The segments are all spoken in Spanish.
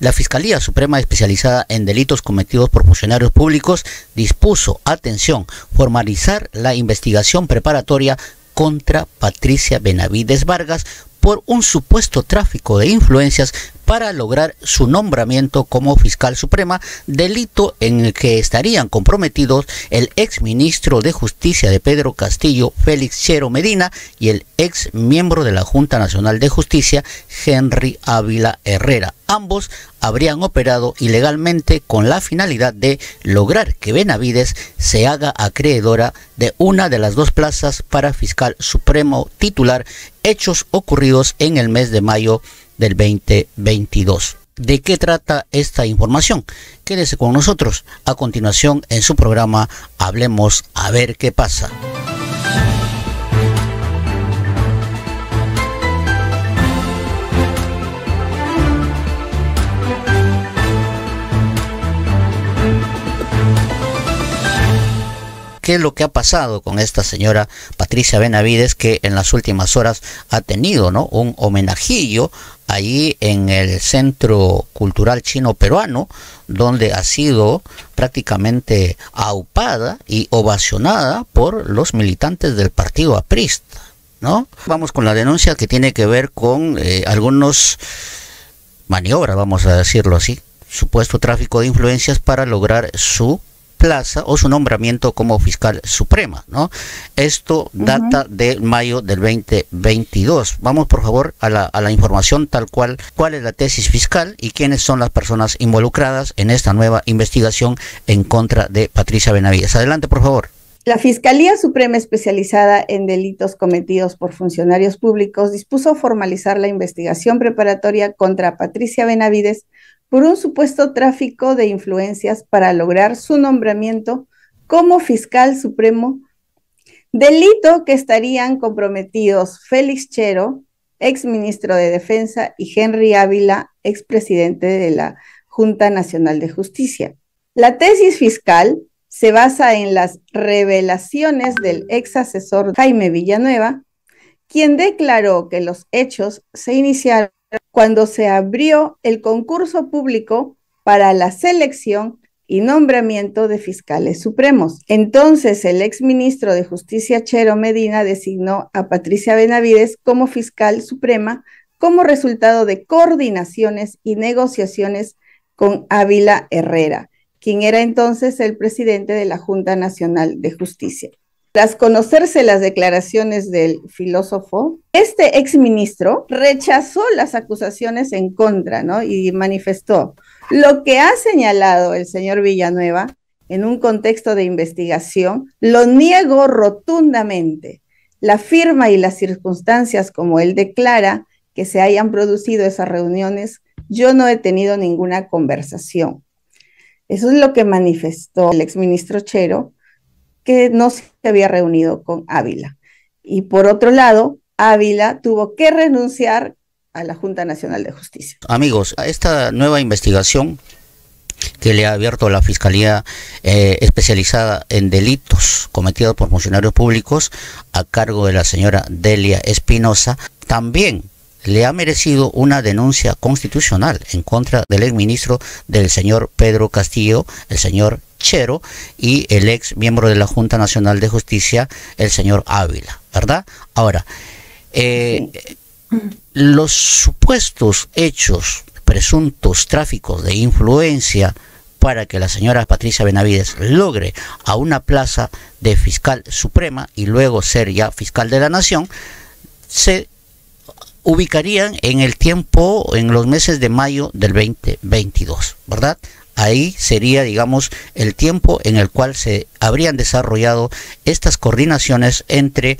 La Fiscalía Suprema Especializada en Delitos Cometidos por Funcionarios Públicos dispuso, atención, formalizar la investigación preparatoria contra Patricia Benavides Vargas por un supuesto tráfico de influencias para lograr su nombramiento como fiscal suprema, delito en el que estarían comprometidos el ex ministro de Justicia de Pedro Castillo, Félix Chero Medina, y el ex miembro de la Junta Nacional de Justicia, Henry Ávila Herrera. Ambos habrían operado ilegalmente con la finalidad de lograr que Benavides se haga acreedora de una de las dos plazas para fiscal supremo titular, hechos ocurridos en el mes de mayo del 2022. ¿De qué trata esta información? Quédese con nosotros a continuación en su programa Hablemos a ver qué pasa. ¿Qué es lo que ha pasado con esta señora Patricia Benavides, que en las últimas horas ha tenido, ¿no?, un homenajillo allí en el Centro Cultural Chino Peruano, donde ha sido prácticamente aupada y ovacionada por los militantes del partido aprista, ¿no? Vamos con la denuncia que tiene que ver con algunos maniobras, vamos a decirlo así, supuesto tráfico de influencias para lograr su plaza o su nombramiento como fiscal suprema, ¿no? Esto data de mayo del 2022. Vamos por favor a la información tal cual. ¿Cuál es la tesis fiscal y quiénes son las personas involucradas en esta nueva investigación en contra de Patricia Benavides? Adelante, por favor. La Fiscalía Suprema Especializada en Delitos Cometidos por Funcionarios Públicos dispuso formalizar la investigación preparatoria contra Patricia Benavides por un supuesto tráfico de influencias para lograr su nombramiento como fiscal supremo, delito que estarían comprometidos Félix Chero, ex ministro de Defensa, y Henry Ávila, ex presidente de la Junta Nacional de Justicia. La tesis fiscal se basa en las revelaciones del ex asesor Jaime Villanueva, quien declaró que los hechos se iniciaron cuando se abrió el concurso público para la selección y nombramiento de fiscales supremos. Entonces, el exministro de Justicia Chero Medina designó a Patricia Benavides como fiscal suprema como resultado de coordinaciones y negociaciones con Ávila Herrera, quien era entonces el presidente de la Junta Nacional de Justicia. Tras conocerse las declaraciones del filósofo, este exministro rechazó las acusaciones en contra, ¿no?, y manifestó: lo que ha señalado el señor Villanueva en un contexto de investigación, lo niego rotundamente. La firma y las circunstancias como él declara que se hayan producido esas reuniones, yo no he tenido ninguna conversación. Eso es lo que manifestó el exministro Chero, que no se había reunido con Ávila. Y por otro lado, Ávila tuvo que renunciar a la Junta Nacional de Justicia. Amigos, a esta nueva investigación que le ha abierto la Fiscalía Especializada en Delitos Cometidos por Funcionarios Públicos a cargo de la señora Delia Espinosa, también le ha merecido una denuncia constitucional en contra del exministro del señor Pedro Castillo, el señor Chero, y el ex miembro de la Junta Nacional de Justicia, el señor Ávila, ¿verdad? Ahora, los supuestos hechos, presuntos tráficos de influencia para que la señora Patricia Benavides logre a una plaza de fiscal suprema y luego ser ya fiscal de la nación, se ubicarían en el tiempo, en los meses de mayo del 2022, ¿verdad? Ahí sería, digamos, el tiempo en el cual se habrían desarrollado estas coordinaciones entre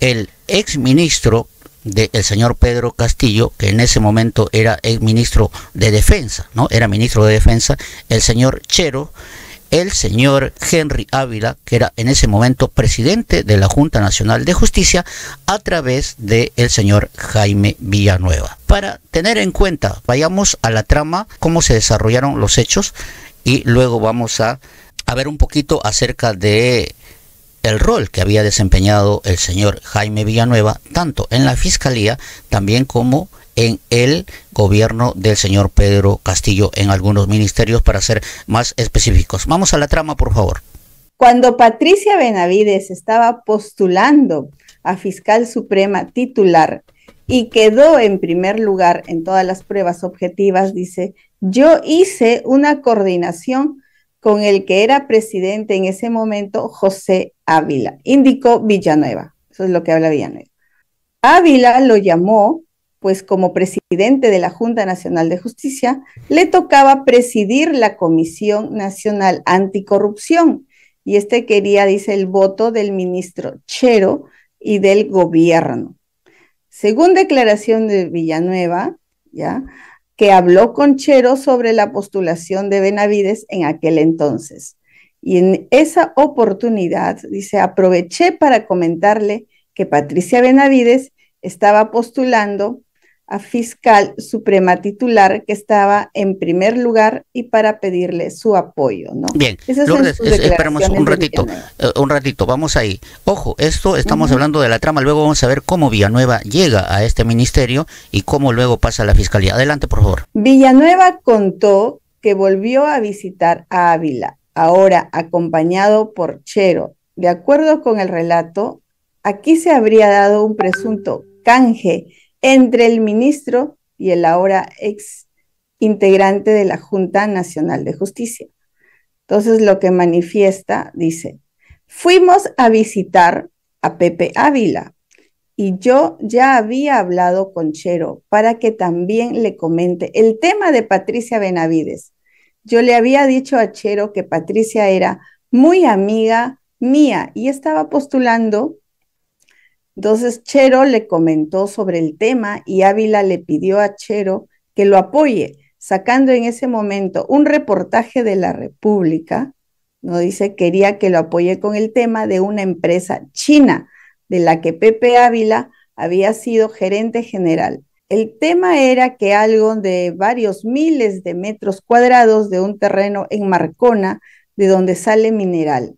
el ex ministro del señor Pedro Castillo, que en ese momento era el ministro de Defensa, ¿no? Era ministro de Defensa, el señor Chero, el señor Henry Ávila, que era en ese momento presidente de la Junta Nacional de Justicia, a través del señor Jaime Villanueva. Para tener en cuenta, vayamos a la trama, cómo se desarrollaron los hechos, y luego vamos a ver un poquito acerca de el rol que había desempeñado el señor Jaime Villanueva, tanto en la Fiscalía, también como en el gobierno del señor Pedro Castillo en algunos ministerios, para ser más específicos. Vamos a la trama, por favor. Cuando Patricia Benavides estaba postulando a fiscal suprema titular y quedó en primer lugar en todas las pruebas objetivas, dice, yo hice una coordinación con el que era presidente en ese momento, José Ávila, indicó Villanueva. Eso es lo que habla Villanueva. Ávila lo llamó, pues como presidente de la Junta Nacional de Justicia, le tocaba presidir la Comisión Nacional Anticorrupción, y quería, dice, el voto del ministro Chero y del gobierno. Según declaración de Villanueva, ¿ya?, que habló con Chero sobre la postulación de Benavides en aquel entonces. Y en esa oportunidad, dice, aproveché para comentarle que Patricia Benavides estaba postulando a fiscal suprema titular, que estaba en primer lugar, y para pedirle su apoyo, ¿no? Bien, Lourdes, esperamos un ratito, vamos ahí. Ojo, esto estamos hablando de la trama, luego vamos a ver cómo Villanueva llega a este ministerio y cómo luego pasa a la fiscalía. Adelante, por favor. Villanueva contó que volvió a visitar a Ávila, ahora acompañado por Chero. De acuerdo con el relato, aquí se habría dado un presunto canje entre el ministro y el ahora ex integrante de la Junta Nacional de Justicia. Entonces, lo que manifiesta, dice, fuimos a visitar a Pepe Ávila y yo ya había hablado con Chero para que también le comente el tema de Patricia Benavides. Yo le había dicho a Chero que Patricia era muy amiga mía y estaba postulando. Entonces Chero le comentó sobre el tema y Ávila le pidió a Chero que lo apoye, sacando en ese momento un reportaje de La República, ¿no? Dice, quería que lo apoye con el tema de una empresa china, de la que Pepe Ávila había sido gerente general. El tema era que algo de varios miles de metros cuadrados de un terreno en Marcona, de donde sale mineral.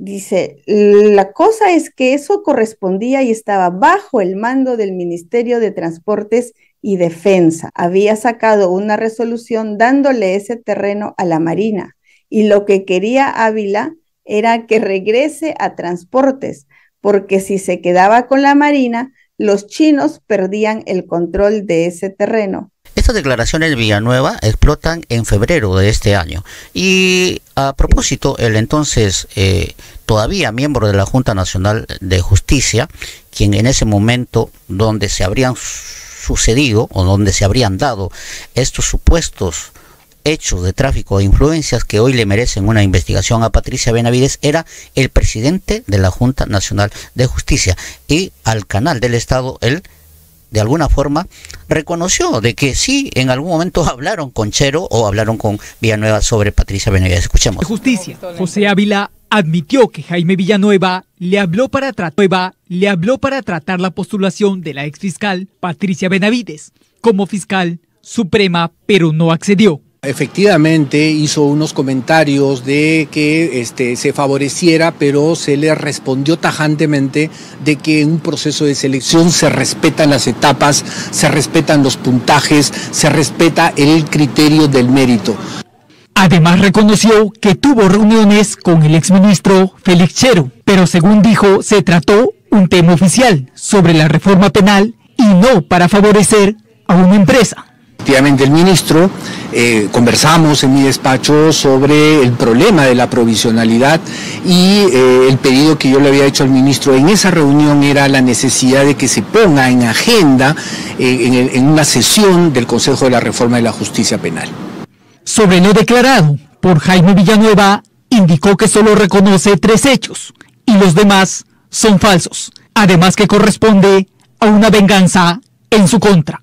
Dice, la cosa es que eso correspondía y estaba bajo el mando del Ministerio de Transportes y Defensa. Había sacado una resolución dándole ese terreno a la Marina, y lo que quería Ávila era que regrese a Transportes, porque si se quedaba con la Marina, los chinos perdían el control de ese terreno. Estas declaraciones de Villanueva explotan en febrero de este año. Y a propósito, el entonces todavía miembro de la Junta Nacional de Justicia, quien en ese momento donde se habrían sucedido o donde se habrían dado estos supuestos hechos de tráfico de influencias que hoy le merecen una investigación a Patricia Benavides, era el presidente de la Junta Nacional de Justicia. Y al canal del Estado, él de alguna forma reconoció de que sí, en algún momento hablaron con Chero o hablaron con Villanueva sobre Patricia Benavides. Escuchemos. Justicia. José Ávila admitió que Jaime Villanueva le habló para tratar la postulación de la exfiscal Patricia Benavides como fiscal suprema, pero no accedió. Efectivamente hizo unos comentarios de que se favoreciera, pero se le respondió tajantemente de que en un proceso de selección se respetan las etapas, se respetan los puntajes, se respeta el criterio del mérito. Además reconoció que tuvo reuniones con el exministro Félix Chero, pero según dijo se trató un tema oficial sobre la reforma penal y no para favorecer a una empresa. Efectivamente, el ministro, conversamos en mi despacho sobre el problema de la provisionalidad y el pedido que yo le había hecho al ministro en esa reunión era la necesidad de que se ponga en agenda en una sesión del Consejo de la Reforma de la Justicia Penal. Sobre lo declarado por Jaime Villanueva, indicó que solo reconoce 3 hechos y los demás son falsos, además que corresponde a una venganza en su contra.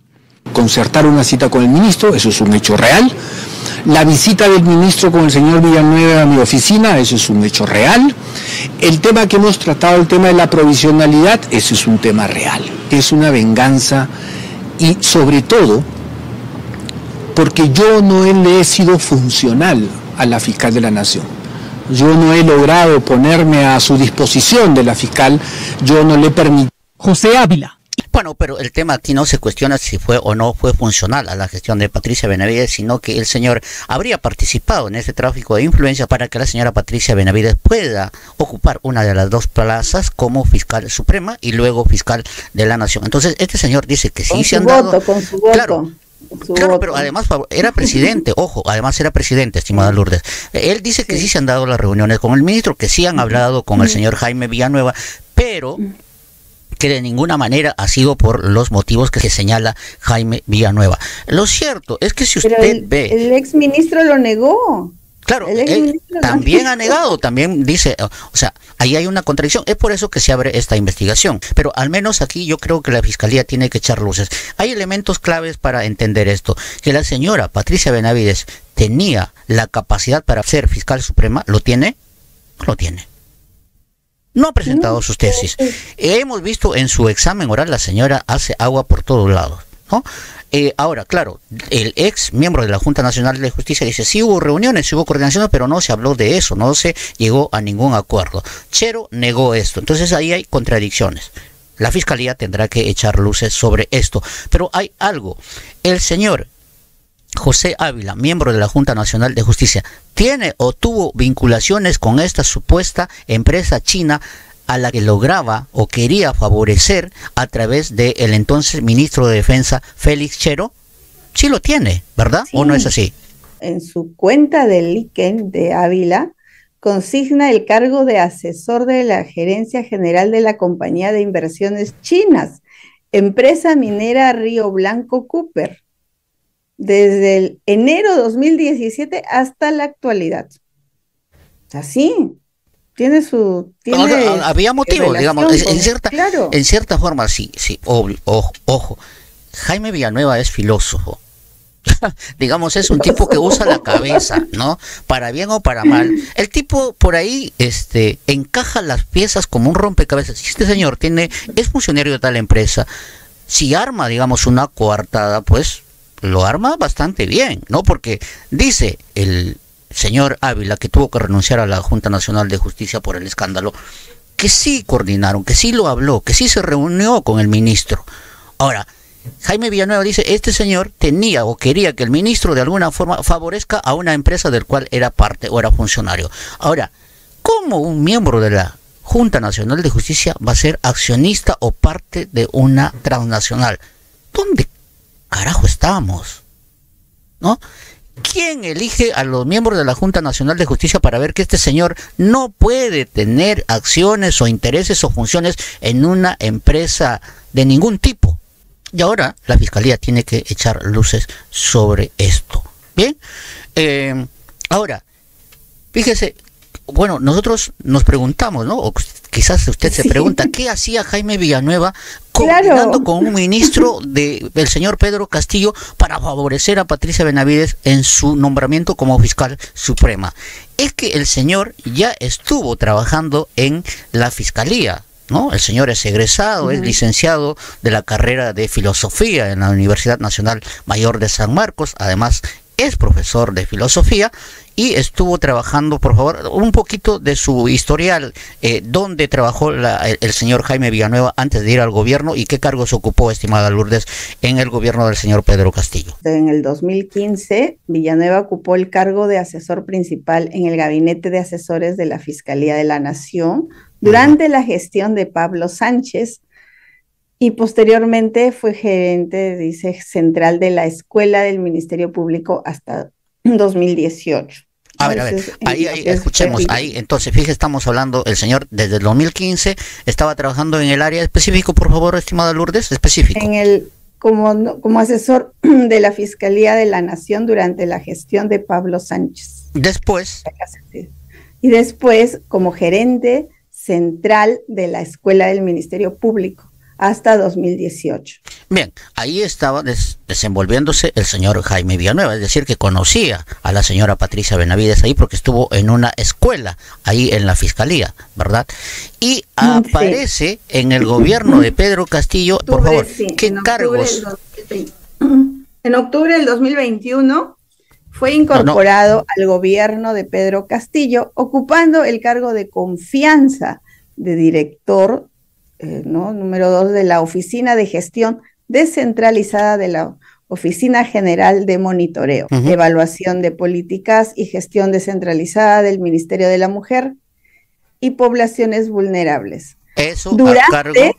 Concertar una cita con el ministro, eso es un hecho real. La visita del ministro con el señor Villanueva a mi oficina, eso es un hecho real. El tema que hemos tratado, el tema de la provisionalidad, eso es un tema real. Es una venganza y sobre todo porque yo no le he sido funcional a la fiscal de la Nación. Yo no he logrado ponerme a su disposición de la fiscal, yo no le he permitido. José Ávila. Bueno, pero el tema aquí no se cuestiona si fue o no fue funcional a la gestión de Patricia Benavides, sino que el señor habría participado en ese tráfico de influencia para que la señora Patricia Benavides pueda ocupar una de las dos plazas como fiscal suprema y luego fiscal de la nación. Entonces, este señor dice que sí se han dado... Con su voto. Claro, pero además era presidente, ojo, además era presidente, estimada Lourdes. Él dice que sí se han dado las reuniones con el ministro, que sí han hablado con el señor Jaime Villanueva, pero que de ninguna manera ha sido por los motivos que señala Jaime Villanueva. Lo cierto es que si usted ve... El exministro lo negó. Claro, él también ha negado, también dice, o sea, ahí hay una contradicción, es por eso que se abre esta investigación, pero al menos aquí yo creo que la Fiscalía tiene que echar luces. Hay elementos claves para entender esto, que la señora Patricia Benavides tenía la capacidad para ser fiscal suprema, ¿lo tiene? No lo tiene. No ha presentado sus tesis. Hemos visto en su examen oral la señora hace agua por todos lados, ¿no? Ahora, claro, el ex miembro de la Junta Nacional de Justicia dice, sí hubo reuniones, sí hubo coordinaciones, pero no se habló de eso, no se llegó a ningún acuerdo. Chero negó esto, entonces ahí hay contradicciones. La Fiscalía tendrá que echar luces sobre esto, pero hay algo. El señor José Ávila, miembro de la Junta Nacional de Justicia, ¿tiene o tuvo vinculaciones con esta supuesta empresa china a la que lograba o quería favorecer a través del entonces ministro de Defensa, Félix Chero? Sí lo tiene, ¿verdad? Sí. ¿O no es así? En su cuenta de LinkedIn de Ávila, consigna el cargo de asesor de la Gerencia General de la Compañía de Inversiones Chinas, empresa minera Río Blanco Cooper, desde el enero 2017 hasta la actualidad. Así. Había motivo, digamos, en cierta forma, sí, ojo, Jaime Villanueva es filósofo, digamos, es un tipo que usa la cabeza, ¿no? Para bien o para mal. El tipo por ahí encaja las piezas como un rompecabezas. Si este señor es funcionario de tal empresa, si arma, digamos, una coartada, pues lo arma bastante bien, ¿no? Porque dice el señor Ávila, que tuvo que renunciar a la Junta Nacional de Justicia por el escándalo, que sí coordinaron, que sí lo habló, que sí se reunió con el ministro. Ahora, Jaime Villanueva dice, este señor tenía o quería que el ministro de alguna forma favorezca a una empresa del cual era parte o era funcionario. Ahora, ¿cómo un miembro de la Junta Nacional de Justicia va a ser accionista o parte de una transnacional? ¿Dónde carajo estamos? ¿No? ¿Quién elige a los miembros de la Junta Nacional de Justicia para ver que este señor no puede tener acciones o intereses o funciones en una empresa de ningún tipo? Y ahora la Fiscalía tiene que echar luces sobre esto. Bien, ahora, fíjese, bueno, nosotros nos preguntamos, ¿no? O quizás usted se pregunta, ¿qué hacía Jaime Villanueva coordinando con un ministro del señor Pedro Castillo para favorecer a Patricia Benavides en su nombramiento como fiscal suprema? Es que el señor ya estuvo trabajando en la Fiscalía, ¿no? El señor es egresado, es licenciado de la carrera de Filosofía en la Universidad Nacional Mayor de San Marcos, además es profesor de filosofía y estuvo trabajando, por favor, un poquito de su historial, dónde trabajó el señor Jaime Villanueva antes de ir al gobierno y qué cargos ocupó, estimada Lourdes, en el gobierno del señor Pedro Castillo. En el 2015, Villanueva ocupó el cargo de asesor principal en el Gabinete de Asesores de la Fiscalía de la Nación durante la gestión de Pablo Sánchez, y posteriormente fue gerente, dice, central de la Escuela del Ministerio Público hasta 2018. A ver, ahí escuchemos, ahí, entonces, fíjese, estamos hablando, el señor desde el 2015 estaba trabajando en el área específico, por favor, estimada Lourdes, específico. Como asesor de la Fiscalía de la Nación durante la gestión de Pablo Sánchez. Después. Y después como gerente central de la Escuela del Ministerio Público hasta 2018. Bien, ahí estaba desenvolviéndose el señor Jaime Villanueva, es decir, que conocía a la señora Patricia Benavides ahí porque estuvo en una escuela ahí en la Fiscalía, ¿verdad? Y aparece en el gobierno de Pedro Castillo, por favor, ¿qué cargos? En octubre del 2021 fue incorporado al gobierno de Pedro Castillo, ocupando el cargo de confianza de director ¿no? Número 2, de la Oficina de Gestión Descentralizada de la Oficina General de Monitoreo, Evaluación de Políticas y Gestión Descentralizada del Ministerio de la Mujer y Poblaciones Vulnerables. Eso durante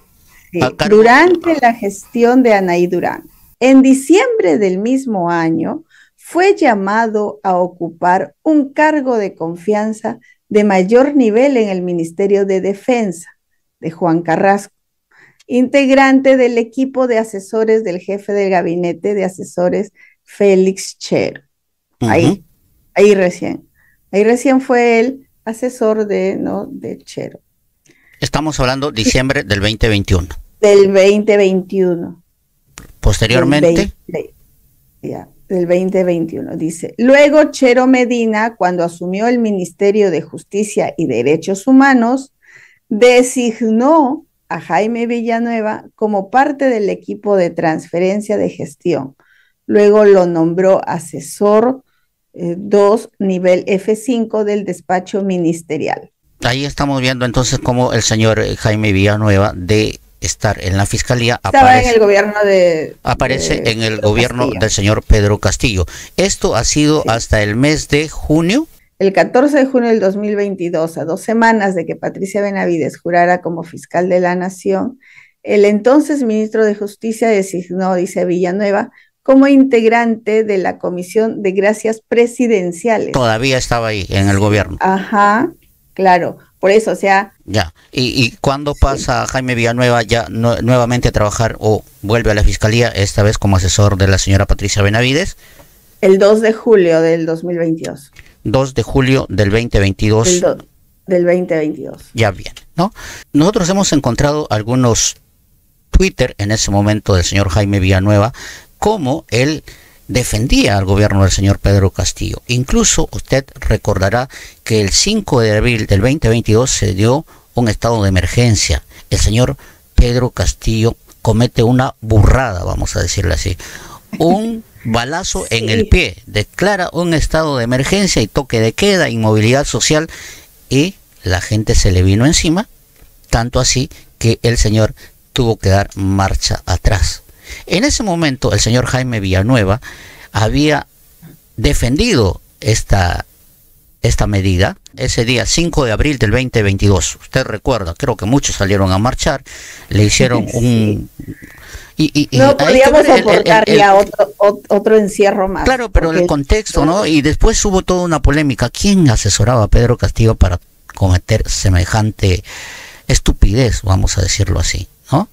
la gestión de Anaí Durán. En diciembre del mismo año, fue llamado a ocupar un cargo de confianza de mayor nivel en el Ministerio de Defensa de Juan Carrasco, integrante del equipo de asesores del jefe del gabinete de asesores Félix Chero. Ahí recién fue el asesor de Chero. Estamos hablando diciembre del 2021. Del 2021. Posteriormente. Del 2021, dice. Luego Chero Medina, cuando asumió el Ministerio de Justicia y Derechos Humanos, designó a Jaime Villanueva como parte del equipo de transferencia de gestión. Luego lo nombró asesor 2, nivel F5 del despacho ministerial. Ahí estamos viendo entonces cómo el señor Jaime Villanueva, de estar en la fiscalía, aparece en el gobierno del señor Pedro Castillo. Esto ha sido hasta el mes de junio. El 14 de junio del 2022, a 2 semanas de que Patricia Benavides jurara como fiscal de la Nación, el entonces ministro de Justicia designó, dice Villanueva, como integrante de la Comisión de Gracias Presidenciales. Todavía estaba ahí en el gobierno. Ajá, claro. Por eso, o sea... Ya, ¿y cuándo pasa Jaime Villanueva ya nuevamente a trabajar o vuelve a la fiscalía, esta vez como asesor de la señora Patricia Benavides? El 2 de julio del 2022. 2 de julio del 2022. Del 2022. Ya bien, ¿no? Nosotros hemos encontrado algunos Twitter en ese momento del señor Jaime Villanueva, como él defendía al gobierno del señor Pedro Castillo. Incluso usted recordará que el 5 de abril del 2022 se dio un estado de emergencia. El señor Pedro Castillo comete una burrada, vamos a decirle así. Un balazo en el pie, declara un estado de emergencia y toque de queda, inmovilidad social, y la gente se le vino encima, tanto así que el señor tuvo que dar marcha atrás. En ese momento el señor Jaime Villanueva había defendido esta medida ese día 5 de abril del 2022. Usted recuerda, creo que muchos salieron a marchar, le hicieron un... no podíamos soportar ya otro encierro más. Claro, pero el contexto, ¿no? Y después hubo toda una polémica. ¿Quién asesoraba a Pedro Castillo para cometer semejante estupidez, vamos a decirlo así, ¿no?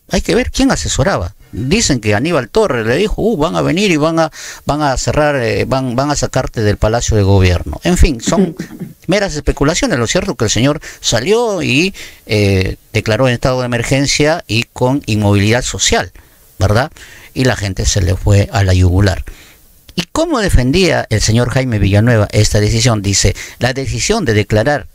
Hay que ver quién asesoraba. Dicen que Aníbal Torres le dijo, van a venir y van a cerrar, van a sacarte del Palacio de Gobierno. En fin, son meras especulaciones. Lo cierto es que el señor salió y declaró en estado de emergencia y con inmovilidad social, ¿verdad? Y la gente se le fue a la yugular. ¿Y cómo defendía el señor Jaime Villanueva esta decisión? Dice, la decisión de declarar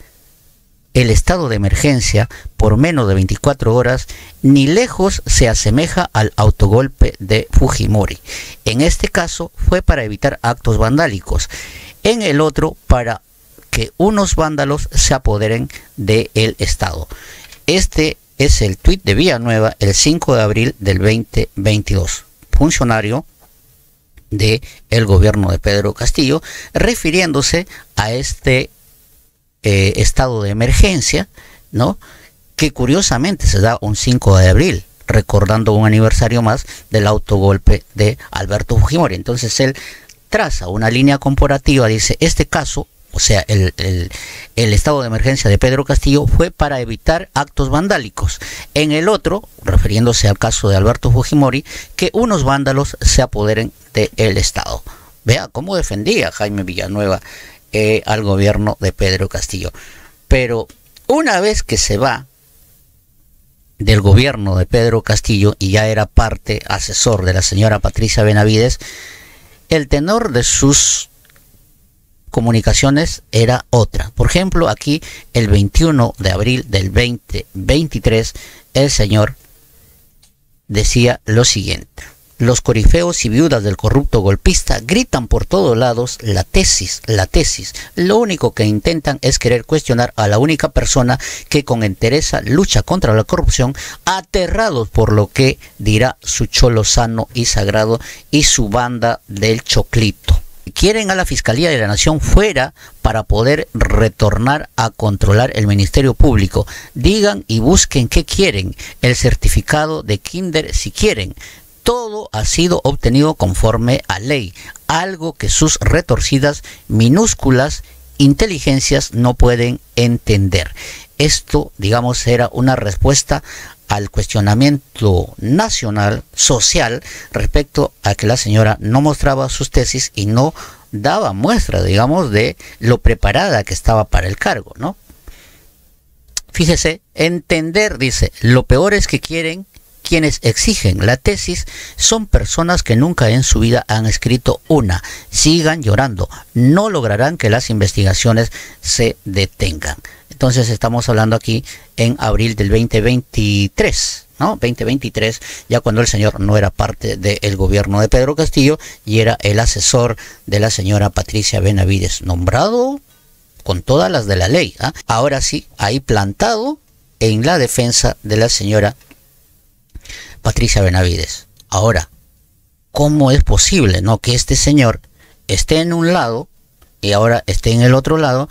el estado de emergencia por menos de 24 horas ni lejos se asemeja al autogolpe de Fujimori. En este caso fue para evitar actos vandálicos, en el otro para que unos vándalos se apoderen del Estado. Este es el tuit de Villanueva el 5 de abril del 2022, funcionario del gobierno de Pedro Castillo, refiriéndose a este estado de emergencia, ¿no? Que curiosamente se da un 5 de abril, recordando un aniversario más del autogolpe de Alberto Fujimori. Entonces él traza una línea comparativa, dice, este caso, o sea, el estado de emergencia de Pedro Castillo fue para evitar actos vandálicos. En el otro, refiriéndose al caso de Alberto Fujimori, que unos vándalos se apoderen del Estado. Vea cómo defendía Jaime Villanueva al gobierno de Pedro Castillo. Pero una vez que se va del gobierno de Pedro Castillo y ya era parte asesor de la señora Patricia Benavides, el tenor de sus comunicaciones era otra. Por ejemplo, aquí el 21 de abril del 2023 el señor decía lo siguiente: los corifeos y viudas del corrupto golpista gritan por todos lados la tesis. Lo único que intentan es querer cuestionar a la única persona que con entereza lucha contra la corrupción, aterrados por lo que dirá su cholo sano y sagrado y su banda del choclito. Quieren a la Fiscalía de la Nación fuera para poder retornar a controlar el Ministerio Público. Digan y busquen qué quieren, el certificado de kinder si quieren. Todo ha sido obtenido conforme a ley, algo que sus retorcidas, minúsculas inteligencias no pueden entender. Esto, digamos, era una respuesta al cuestionamiento nacional, social, respecto a que la señora no mostraba sus tesis y no daba muestra, digamos, de lo preparada que estaba para el cargo, ¿no? Fíjese, entender, dice, lo peor es que quienes exigen la tesis son personas que nunca en su vida han escrito una. Sigan llorando, no lograrán que las investigaciones se detengan. Entonces estamos hablando aquí en abril del 2023, ¿no? 2023, ya cuando el señor no era parte del gobierno de Pedro Castillo y era el asesor de la señora Patricia Benavides, nombrado con todas las de la ley, ¿eh? Ahora sí, ahí plantado en la defensa de la señora Patricia Benavides. Ahora, ¿cómo es posible, no, que este señor esté en un lado y ahora esté en el otro lado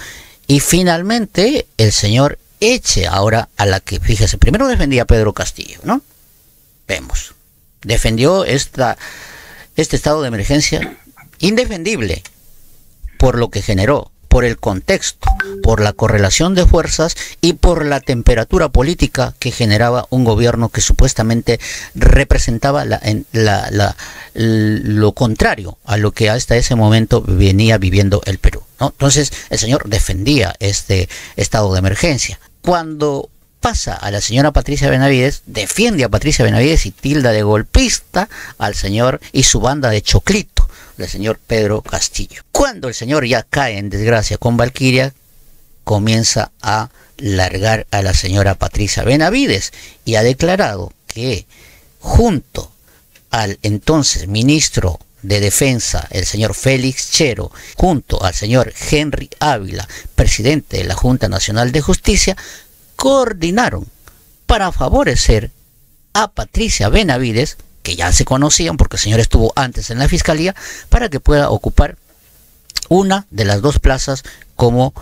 y finalmente el señor eche ahora a la que, fíjese, primero defendía a Pedro Castillo, ¿no? Vemos, defendió este estado de emergencia indefendible por lo que generó, por el contexto, por la correlación de fuerzas y por la temperatura política que generaba un gobierno que supuestamente representaba lo contrario a lo que hasta ese momento venía viviendo el Perú, ¿no? Entonces el señor defendía este estado de emergencia. Cuando pasa a la señora Patricia Benavides, defiende a Patricia Benavides y tilda de golpista al señor y su banda de choclito, el señor Pedro Castillo. Cuando el señor ya cae en desgracia con Valquiria, comienza a largar a la señora Patricia Benavides y ha declarado que junto al entonces ministro de Defensa, el señor Félix Chero, junto al señor Henry Ávila, presidente de la Junta Nacional de Justicia, coordinaron para favorecer a Patricia Benavides, que ya se conocían porque el señor estuvo antes en la fiscalía, para que pueda ocupar una de las dos plazas como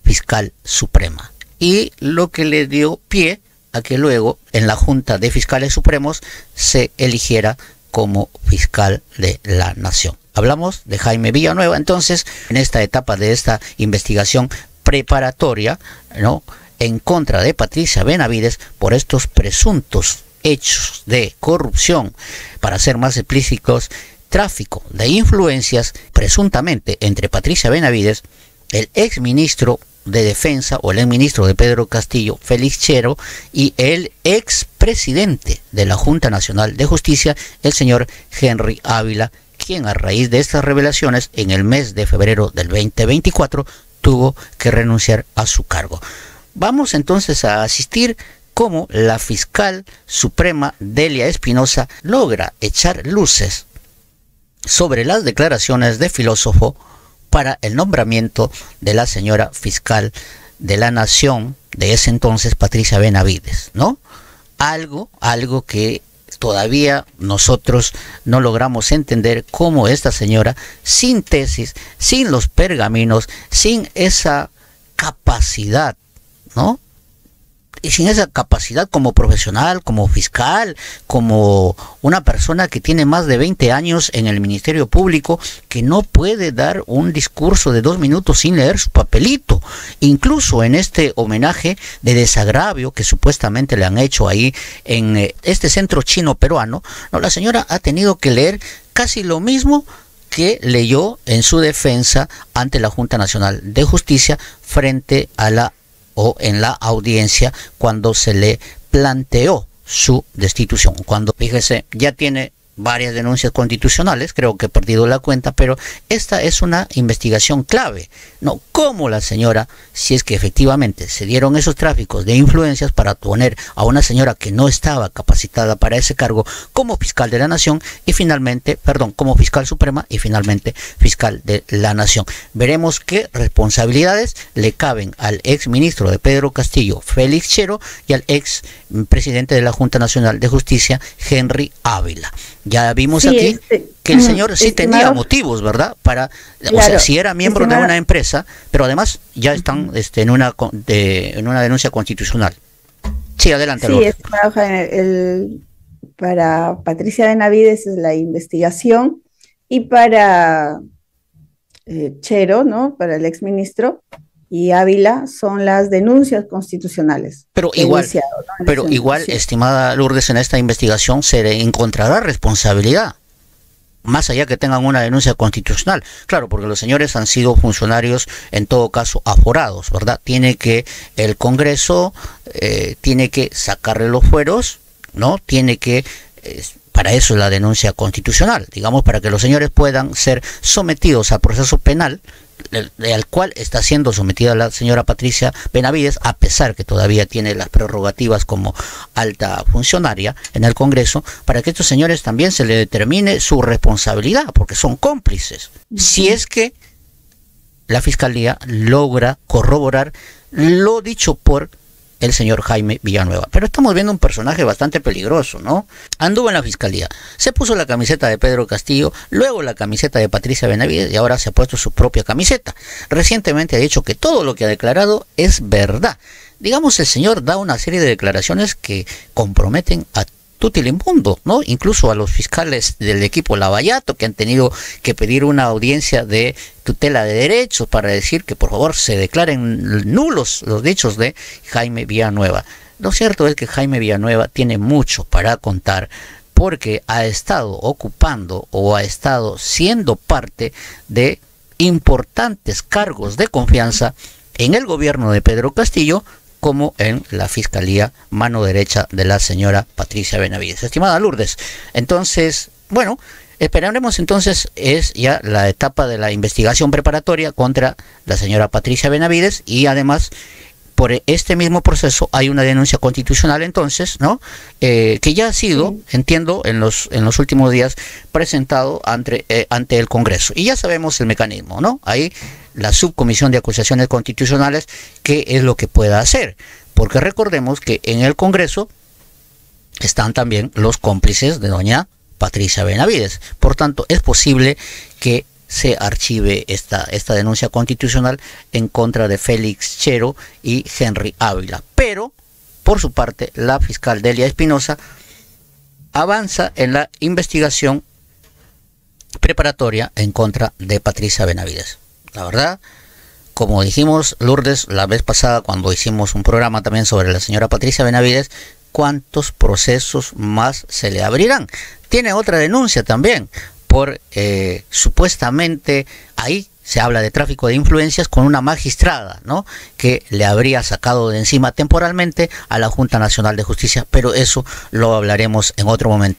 fiscal suprema. Y lo que le dio pie a que luego en la Junta de Fiscales Supremos se eligiera como fiscal de la Nación. Hablamos de Jaime Villanueva, entonces, en esta etapa de esta investigación preparatoria, ¿no?, en contra de Patricia Benavides por estos presuntos hechos de corrupción, para ser más explícitos, tráfico de influencias presuntamente entre Patricia Benavides, el ex ministro de Defensa o el ex ministro de Pedro Castillo, Félix Chero, y el ex presidente de la Junta Nacional de Justicia, el señor Henry Ávila, quien a raíz de estas revelaciones en el mes de febrero del 2024 tuvo que renunciar a su cargo. Vamos entonces a asistir cómo la fiscal suprema Delia Espinosa logra echar luces sobre las declaraciones de filósofo para el nombramiento de la señora fiscal de la Nación de ese entonces, Patricia Benavides, ¿no? Algo que todavía nosotros no logramos entender, cómo esta señora, sin tesis, sin los pergaminos, sin esa capacidad, ¿no?, y sin esa capacidad como profesional, como fiscal, como una persona que tiene más de 20 años en el Ministerio Público, que no puede dar un discurso de 2 minutos sin leer su papelito. Incluso en este homenaje de desagravio que supuestamente le han hecho ahí en este centro chino peruano, no, la señora ha tenido que leer casi lo mismo que leyó en su defensa ante la Junta Nacional de Justicia frente a en la audiencia cuando se le planteó su destitución. Cuando, fíjese, ya tiene varias denuncias constitucionales, creo que he perdido la cuenta, pero esta es una investigación clave, ¿no? Cómo la señora, si es que efectivamente se dieron esos tráficos de influencias para poner a una señora que no estaba capacitada para ese cargo como fiscal de la nación y finalmente, perdón, como fiscal suprema y finalmente fiscal de la nación. Veremos qué responsabilidades le caben al ex ministro de Pedro Castillo, Félix Tchero, y al ex presidente de la Junta Nacional de Justicia, Henry Ávila. Ya vimos aquí que el señor sí tenía motivos, ¿verdad? Para, claro, o sea, si era miembro de una empresa, pero además ya están en una denuncia constitucional. Sí, adelante. Sí, estimado Jaime, para Patricia Benavides es la investigación y para Tchero, ¿no? Para el exministro, y Ávila son las denuncias constitucionales. Pero igual, estimada Lourdes, en esta investigación se encontrará responsabilidad, más allá que tengan una denuncia constitucional. Claro, porque los señores han sido funcionarios, en todo caso, aforados, ¿verdad? Tiene que el Congreso, tiene que sacarle los fueros, ¿no? Tiene que... para eso es la denuncia constitucional, digamos, para que los señores puedan ser sometidos a proceso penal, al cual está siendo sometida la señora Patricia Benavides, a pesar que todavía tiene las prerrogativas como alta funcionaria en el Congreso, para que a estos señores también se le determine su responsabilidad, porque son cómplices. Si es que la Fiscalía logra corroborar lo dicho por el señor Jaime Villanueva. Pero estamos viendo un personaje bastante peligroso, ¿no? Anduvo en la Fiscalía, se puso la camiseta de Pedro Castillo, luego la camiseta de Patricia Benavides y ahora se ha puesto su propia camiseta. Recientemente ha dicho que todo lo que ha declarado es verdad. Digamos, el señor da una serie de declaraciones que comprometen a Tutilimundo, ¿no? Incluso a los fiscales del equipo Lavallato, que han tenido que pedir una audiencia de tutela de derechos para decir que por favor se declaren nulos los dichos de Jaime Villanueva. Lo cierto es que Jaime Villanueva tiene mucho para contar, porque ha estado ocupando o ha estado siendo parte de importantes cargos de confianza en el gobierno de Pedro Castillo, como en la Fiscalía mano derecha de la señora Patricia Benavides. Estimada Lourdes, entonces, bueno, esperaremos entonces, es ya la etapa de la investigación preparatoria contra la señora Patricia Benavides, y además por este mismo proceso hay una denuncia constitucional entonces, ¿no? Que ya ha sido, entiendo, en los últimos días presentado ante el Congreso. Y ya sabemos el mecanismo, ¿no? Ahí la subcomisión de acusaciones constitucionales, qué es lo que pueda hacer. Porque recordemos que en el Congreso están también los cómplices de doña Patricia Benavides. Por tanto, es posible que se archive esta denuncia constitucional en contra de Félix Tchero y Henry Ávila. Pero, por su parte, la fiscal Delia Espinosa avanza en la investigación preparatoria en contra de Patricia Benavides. La verdad, como dijimos, Lourdes, la vez pasada cuando hicimos un programa también sobre la señora Patricia Benavides, ¿cuántos procesos más se le abrirán? Tiene otra denuncia también por supuestamente, ahí se habla de tráfico de influencias con una magistrada, ¿no? Que le habría sacado de encima temporalmente a la Junta Nacional de Justicia, pero eso lo hablaremos en otro momento.